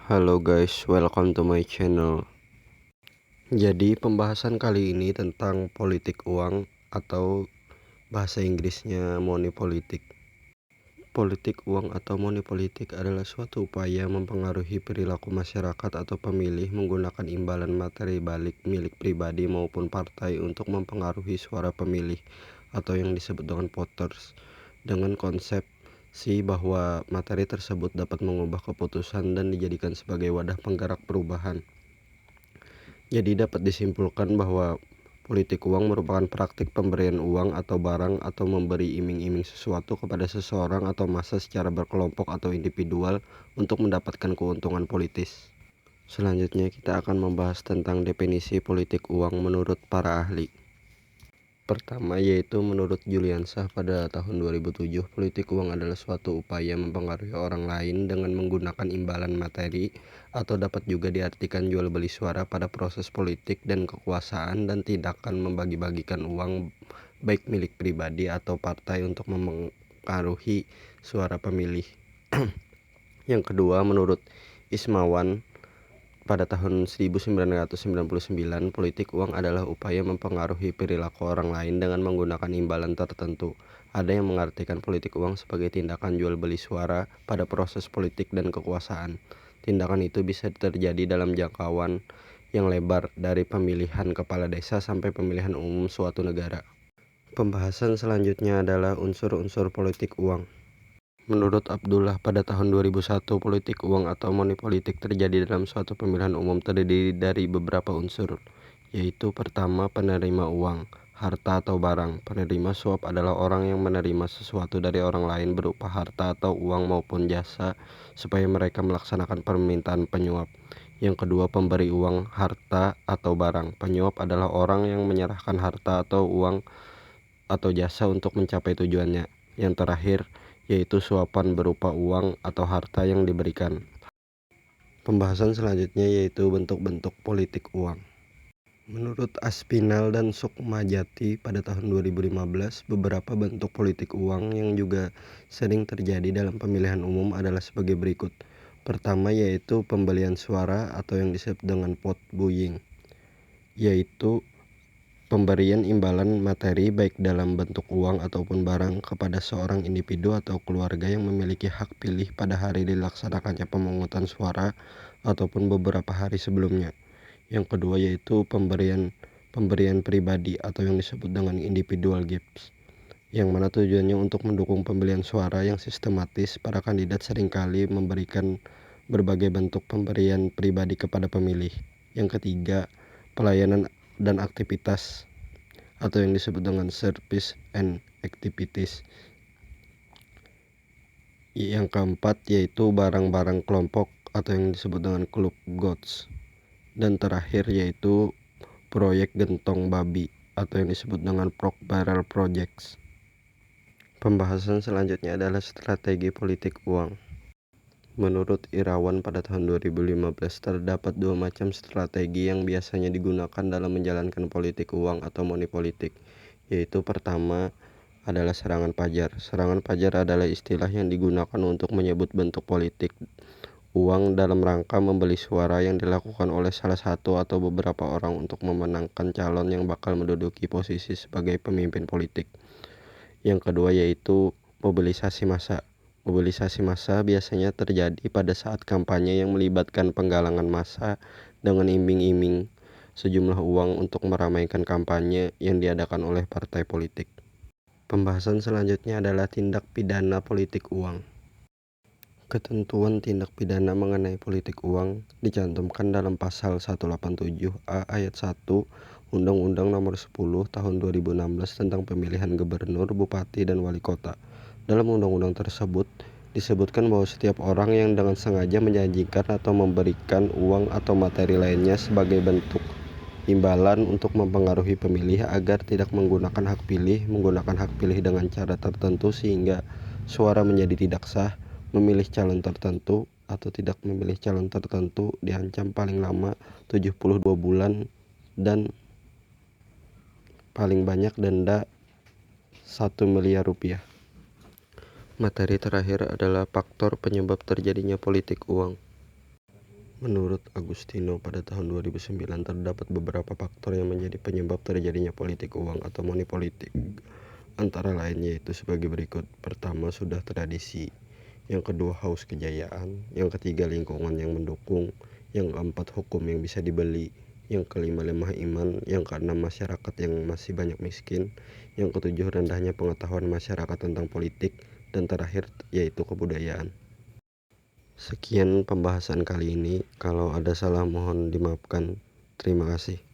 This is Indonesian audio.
Halo guys, welcome to my channel. Jadi pembahasan kali ini tentang politik uang atau bahasa Inggrisnya money politik. Politik uang atau money politik adalah suatu upaya mempengaruhi perilaku masyarakat atau pemilih menggunakan imbalan materi balik milik pribadi maupun partai untuk mempengaruhi suara pemilih atau yang disebut dengan voters, dengan konsep bahwa materi tersebut dapat mengubah keputusan dan dijadikan sebagai wadah penggerak perubahan. Jadi dapat disimpulkan bahwa politik uang merupakan praktik pemberian uang atau barang atau memberi iming-iming sesuatu kepada seseorang atau massa secara berkelompok atau individual untuk mendapatkan keuntungan politis. Selanjutnya kita akan membahas tentang definisi politik uang menurut para ahli. Pertama yaitu menurut Juliansah pada tahun 2007, politik uang adalah suatu upaya mempengaruhi orang lain dengan menggunakan imbalan materi atau dapat juga diartikan jual beli suara pada proses politik dan kekuasaan dan tindakan membagi-bagikan uang baik milik pribadi atau partai untuk mempengaruhi suara pemilih. Yang kedua menurut Ismawan pada tahun 1999, politik uang adalah upaya mempengaruhi perilaku orang lain dengan menggunakan imbalan tertentu. Ada yang mengartikan politik uang sebagai tindakan jual beli suara pada proses politik dan kekuasaan. Tindakan itu bisa terjadi dalam jangkauan yang lebar dari pemilihan kepala desa sampai pemilihan umum suatu negara. Pembahasan selanjutnya adalah unsur-unsur politik uang. Menurut Abdullah, pada tahun 2001, politik uang atau money politik terjadi dalam suatu pemilihan umum terdiri dari beberapa unsur, yaitu pertama, penerima uang, harta atau barang. Penerima suap adalah orang yang menerima sesuatu dari orang lain berupa harta atau uang maupun jasa supaya mereka melaksanakan permintaan penyuap. Yang kedua, pemberi uang, harta atau barang. Penyuap adalah orang yang menyerahkan harta atau uang atau jasa untuk mencapai tujuannya. Yang terakhir, yaitu suapan berupa uang atau harta yang diberikan. Pembahasan selanjutnya yaitu bentuk-bentuk politik uang. Menurut Aspinall dan Sukmajati pada tahun 2015, beberapa bentuk politik uang yang juga sering terjadi dalam pemilihan umum adalah sebagai berikut. Pertama yaitu pembelian suara atau yang disebut dengan vote buying, yaitu pemberian imbalan materi baik dalam bentuk uang ataupun barang kepada seorang individu atau keluarga yang memiliki hak pilih pada hari dilaksanakannya pemungutan suara ataupun beberapa hari sebelumnya. Yang kedua yaitu pemberian pribadi atau yang disebut dengan individual gifts, yang mana tujuannya untuk mendukung pembelian suara yang sistematis. Para kandidat seringkali memberikan berbagai bentuk pemberian pribadi kepada pemilih. Yang ketiga, pelayanan dan aktivitas atau yang disebut dengan service and activities. Yang keempat yaitu barang-barang kelompok atau yang disebut dengan club goods. Dan terakhir yaitu proyek gentong babi atau yang disebut dengan pork barrel projects. Pembahasan selanjutnya adalah strategi politik uang. Menurut Irawan pada tahun 2015, terdapat dua macam strategi yang biasanya digunakan dalam menjalankan politik uang atau money politik, yaitu pertama adalah serangan pajar. Serangan pajar adalah istilah yang digunakan untuk menyebut bentuk politik uang dalam rangka membeli suara yang dilakukan oleh salah satu atau beberapa orang untuk memenangkan calon yang bakal menduduki posisi sebagai pemimpin politik. Yang kedua yaitu mobilisasi massa. Mobilisasi massa biasanya terjadi pada saat kampanye yang melibatkan penggalangan massa dengan iming-iming sejumlah uang untuk meramaikan kampanye yang diadakan oleh partai politik. Pembahasan selanjutnya adalah tindak pidana politik uang. Ketentuan tindak pidana mengenai politik uang dicantumkan dalam pasal 187A ayat 1 Undang-Undang Nomor 10 Tahun 2016 tentang pemilihan gubernur, bupati, dan wali kota. Dalam undang-undang tersebut disebutkan bahwa setiap orang yang dengan sengaja menjanjikan atau memberikan uang atau materi lainnya sebagai bentuk imbalan untuk mempengaruhi pemilih agar tidak menggunakan hak pilih dengan cara tertentu sehingga suara menjadi tidak sah, memilih calon tertentu atau tidak memilih calon tertentu, diancam paling lama 72 bulan dan paling banyak denda 1 miliar rupiah. Materi terakhir adalah faktor penyebab terjadinya politik uang. Menurut Agustino, pada tahun 2009 terdapat beberapa faktor yang menjadi penyebab terjadinya politik uang atau money politik. Antara lain yaitu sebagai berikut. Pertama, sudah tradisi. Yang kedua, haus kejayaan. Yang ketiga, lingkungan yang mendukung. Yang keempat, hukum yang bisa dibeli. Yang kelima, lemah iman. Yang keenam, masyarakat yang masih banyak miskin. Yang ketujuh, rendahnya pengetahuan masyarakat tentang politik. Dan terakhir, yaitu kebudayaan. Sekian pembahasan kali ini. Kalau ada salah mohon dimaafkan. Terima kasih.